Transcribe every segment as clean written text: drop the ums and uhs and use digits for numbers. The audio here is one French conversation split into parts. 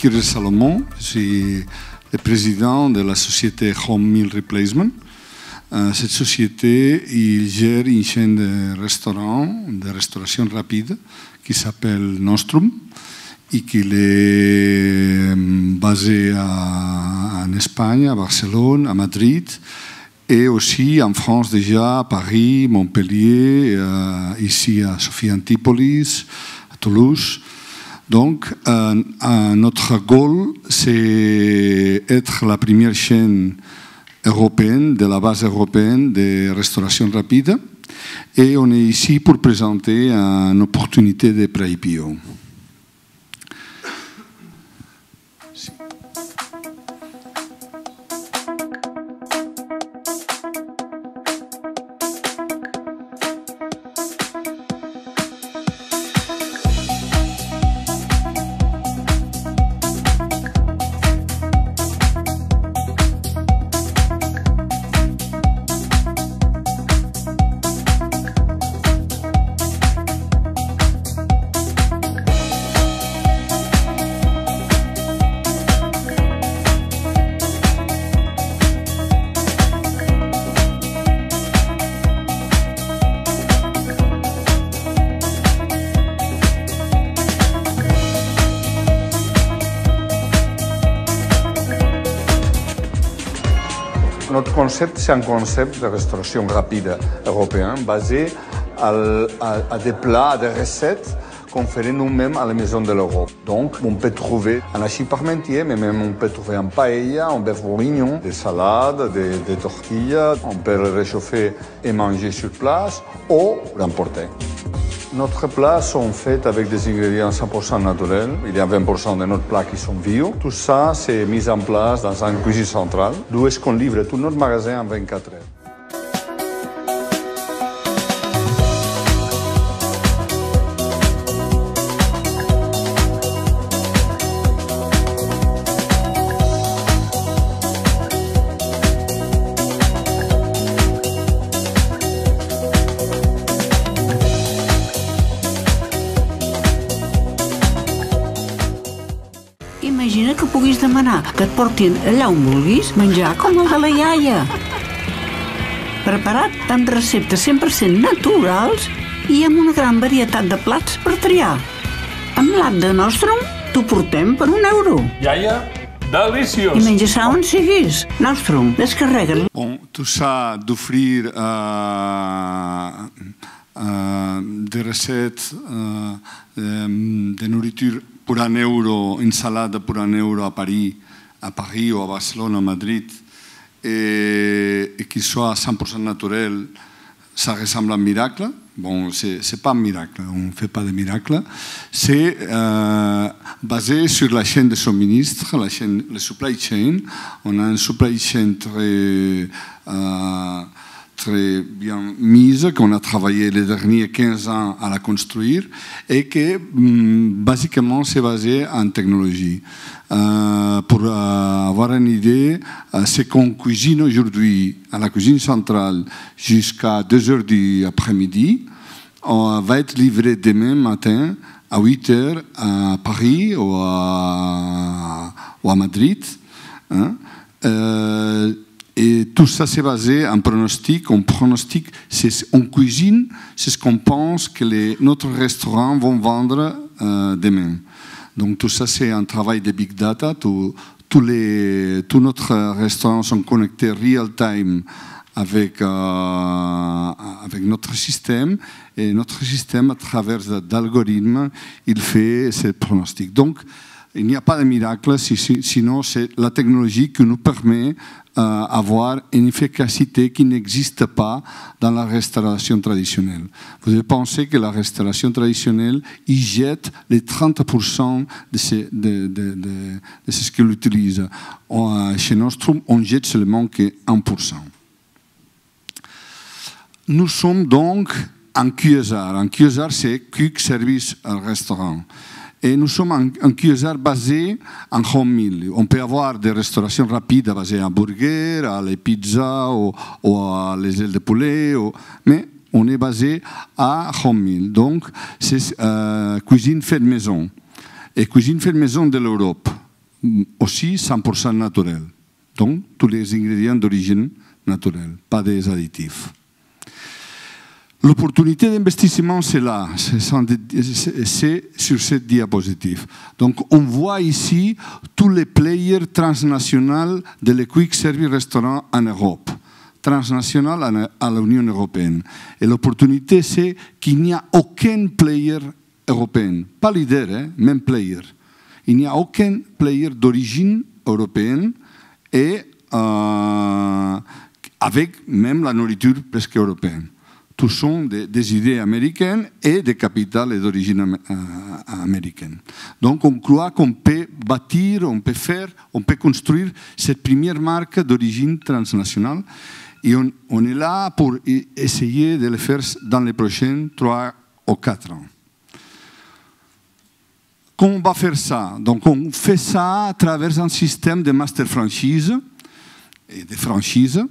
Kirill Salomon, je suis le président de la société Home Meal Replacement. Cette société, il gère une chaîne de restaurants, de restauration rapide, qui s'appelle Nostrum, et qui est basée en Espagne, à Barcelone, à Madrid, et aussi en France déjà, à Paris, Montpellier, ici à Sophia Antipolis, à Toulouse. Donc, notre goal, c'est être la première chaîne européenne, de la base européenne de restauration rapide. Et on est ici pour présenter une opportunité de pré-IPO. Notre concept, c'est un concept de restauration rapide européen basé à des plats, à des recettes qu'on ferait nous-mêmes à la maison de l'Europe. Donc, on peut trouver un hachis parmentier, mais même on peut trouver un paella, un bœuf bourguignon, des salades, des tortillas. On peut le réchauffer et manger sur place ou l'emporter. Nos plats sont faits avec des ingrédients 100% naturels. Il y a 20% de nos plats qui sont bio. Tout ça, c'est mis en place dans une cuisine centrale, d'où est-ce qu'on livre tout notre magasin en 24 heures. Imagina que puguis demanar que et portin allà on vulguis menjar com el de la iaia. Preparat amb receptes 100% naturals i amb una gran varietat de plats per triar. Amb l'app de Nostrum t'ho portem per €1. Iaia, deliciós! I menja on siguis. Nostrum, descarrega't. Bon, tout ça d'offrir des recettes de nourriture pour €1, une salade pour €1 à Paris ou à Barcelone, à Madrid, et qu'il soit 100% naturel, ça ressemble à un miracle. Bon, c'est pas un miracle, on ne fait pas de miracle. C'est basé sur la chaîne de suministre, le supply chain. On a une supply chain très bien mise, qu'on a travaillé les derniers 15 ans à la construire et qui, basiquement, c'est basé en technologie. Pour avoir une idée, ce qu'on cuisine aujourd'hui à la cuisine centrale jusqu'à 2 heures de l'après-midi va être livré demain matin à 8 heures à Paris ou à Madrid. Hein. Et tout ça, c'est basé en pronostic. On pronostique, on cuisine, c'est ce qu'on pense que notre restaurant vont vendre demain. Donc tout ça, c'est un travail de big data. Tous notre restaurants sont connectés real-time avec notre système. Et notre système, à travers d'algorithmes, il fait ces pronostics. Donc, il n'y a pas de miracle, sinon c'est la technologie qui nous permet d'avoir une efficacité qui n'existe pas dans la restauration traditionnelle. Vous avez pensé que la restauration traditionnelle, il jette les 30% de ce qu'elle utilise. Chez Nostrum, on jette seulement que 1%. Nous sommes donc en QSR. En QSR, c'est Quick Service Restaurant. Et nous sommes un QSR basé en home meal. On peut avoir des restaurations rapides basées en burgers, à les pizzas ou à les ailes de poulet, mais on est basé à home meal. Donc, c'est cuisine faite maison. Et cuisine faite maison de l'Europe. aussi 100% naturel. Donc, tous les ingrédients d'origine naturelle, pas des additifs. L'opportunité d'investissement, c'est là, c'est sur cette diapositive. Donc, on voit ici tous les players transnationaux de les quick service restaurants en Europe, transnational à l'Union européenne. Et l'opportunité, c'est qu'il n'y a aucun player européen, pas leader, même player. Il n'y a aucun player d'origine européenne et avec même la nourriture presque européenne. Tous sont des idées américaines et des capitales et d'origine américaine. Donc on croit qu'on peut bâtir, on peut construire cette première marque d'origine transnationale et on est là pour essayer de le faire dans les prochains 3 ou 4 ans. Comment on va faire ça? Donc on fait ça à travers un système de master franchise et de franchise.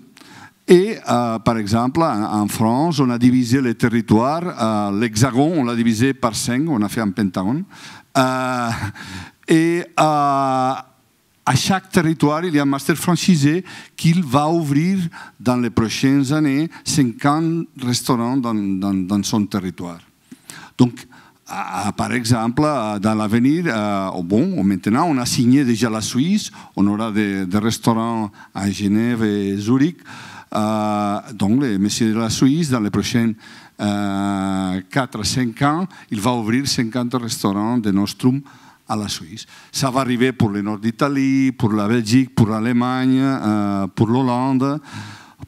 Et par exemple, en France, on a divisé les territoires. L'Hexagone, on l'a divisé par 5, on a fait un pentagone. Et à chaque territoire, il y a un master franchisé qui va ouvrir dans les prochaines années 50 restaurants dans son territoire. Donc, par exemple, dans l'avenir, maintenant, on a signé déjà la Suisse, on aura des restaurants à Genève et Zurich. Donc, le monsieur de la Suisse, dans les prochains 4 à 5 ans, il va ouvrir 50 restaurants de Nostrum à la Suisse. Ça va arriver pour le nord d'Italie, pour la Belgique, pour l'Allemagne, pour l'Hollande,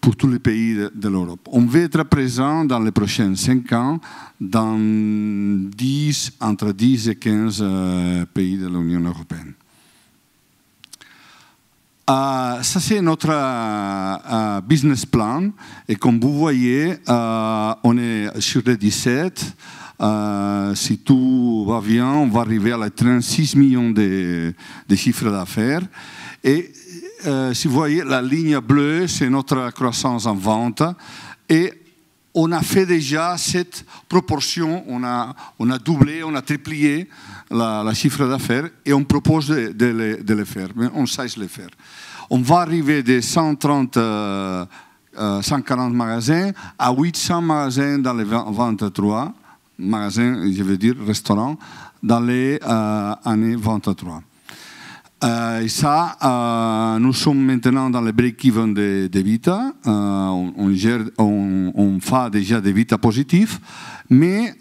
pour tous les pays de l'Europe. On veut être présent dans les prochains 5 ans dans entre 10 et 15 pays de l'Union européenne. Ça, c'est notre business plan. Et comme vous voyez, on est sur le 17. Si tout va bien, on va arriver à 36 millions de chiffres d'affaires. Et si vous voyez, la ligne bleue, c'est notre croissance en vente. Et on a fait déjà cette proportion. On a doublé, on a triplé la chiffre d'affaires et on propose de le faire, mais on sait le faire. On va arriver de 140 magasins à 800 magasins dans les 23 magasins, je veux dire restaurants, dans les années 23. Et ça, nous sommes maintenant dans le break-even de Vita. On fait déjà des Vita positifs, mais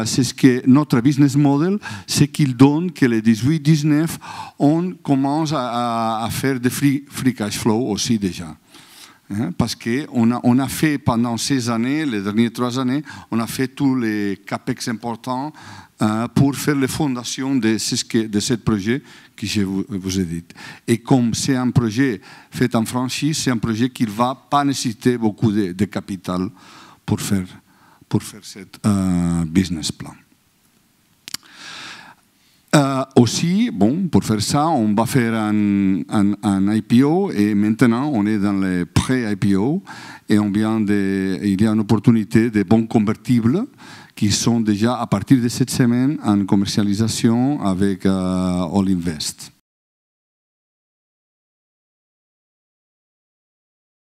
c'est ce que notre business model, c'est qu'il donne que les 18-19, on commence à faire des free cash flow aussi déjà. Parce qu'on a fait pendant ces années, les dernières 3 années, on a fait tous les CAPEX importants pour faire les fondations de ce projet que je vous ai dit. Et comme c'est un projet fait en franchise, c'est un projet qui ne va pas nécessiter beaucoup de capital pour faire cette business plan. Aussi, pour faire ça, on va faire un IPO et maintenant on est dans le pré-IPO et il y a une opportunité de bons convertibles qui sont déjà à partir de cette semaine en commercialisation avec All Invest.